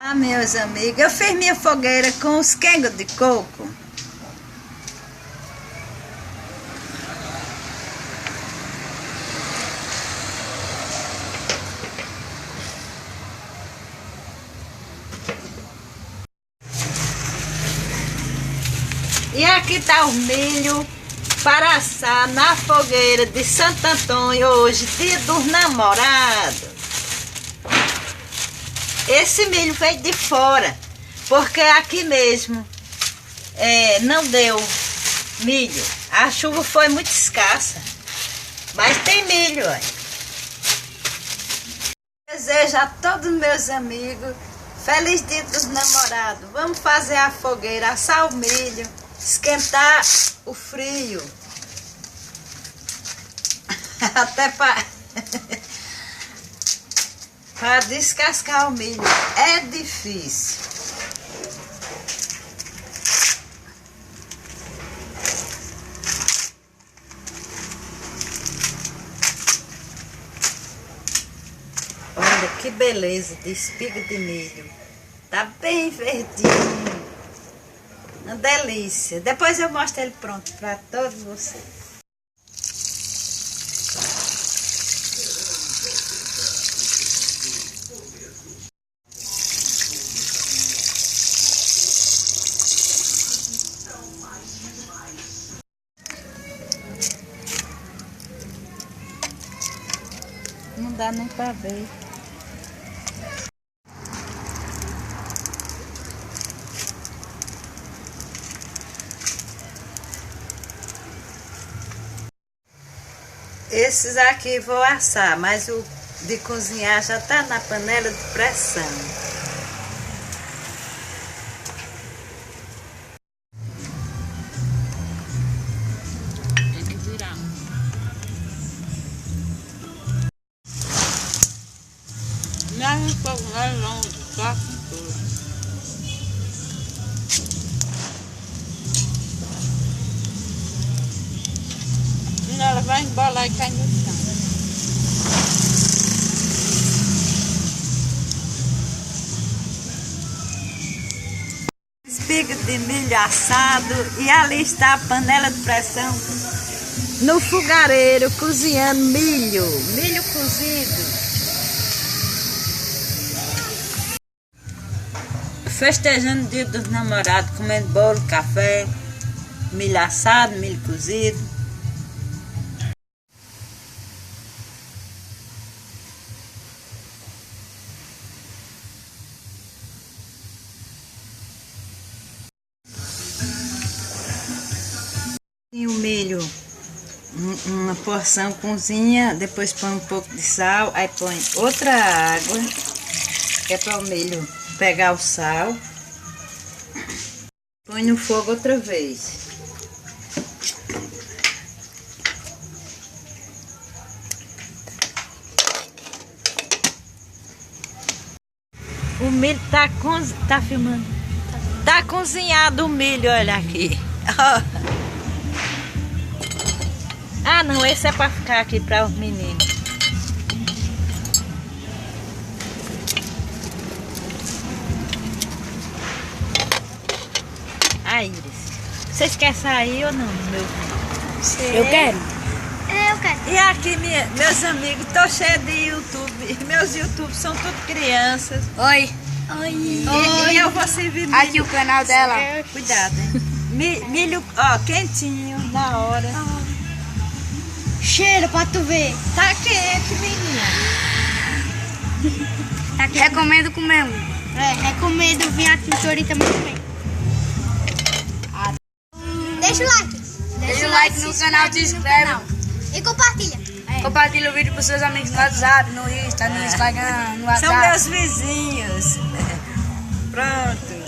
Ah, meus amigos, eu fiz minha fogueira com os quengos de coco. E aqui tá o milho para assar na fogueira de Santo Antônio hoje, dia dos namorados. Esse milho veio de fora, porque aqui mesmo não deu milho. A chuva foi muito escassa, mas tem milho aí. Desejo a todos meus amigos feliz dia dos namorados. Vamos fazer a fogueira, assar o milho, esquentar o frio. Até para descascar o milho é difícil. Olha que beleza de espiga de milho. Tá bem verdinho. Uma delícia. Depois eu mostro ele pronto para todos vocês. Não dá nem para ver. Esses aqui vou assar, mas o de cozinhar já tá na panela de pressão. Tem que virar. Não é pouco mais longe, só a cintura. Senão ela vai embolar e cai no chão. Espiga de milho assado e ali está a panela de pressão no fogareiro cozinhando milho cozido. Festejando o dia dos namorados, comendo bolo, café, milho assado, milho cozido. E o milho, uma porção cozinha, depois põe um pouco de sal, aí põe outra água, que é para o milho pegar o sal. Põe no fogo outra vez. O milho tá filmando. Tá cozinhado o milho, olha aqui. Ah, não, esse é para ficar aqui para os meninos. Aí, Iris, vocês querem sair ou não, meu filho? Eu quero. Eu quero. E aqui, meus amigos, tô cheia de YouTube. Meus YouTube são tudo crianças. Oi. E eu vou servir milho. Aqui o canal dela. Cuidado, hein? Milho, ó, quentinho, na hora. Cheira pra tu ver. Tá quente, menina. Tá aqui. Recomendo comer um. Recomendo vir aqui em Torim também comer. Deixa o like. Deixa o like no canal, se inscreve. E compartilha. Compartilha o vídeo pros seus amigos no WhatsApp, no Insta, no Instagram, no WhatsApp. São meus vizinhos. Pronto.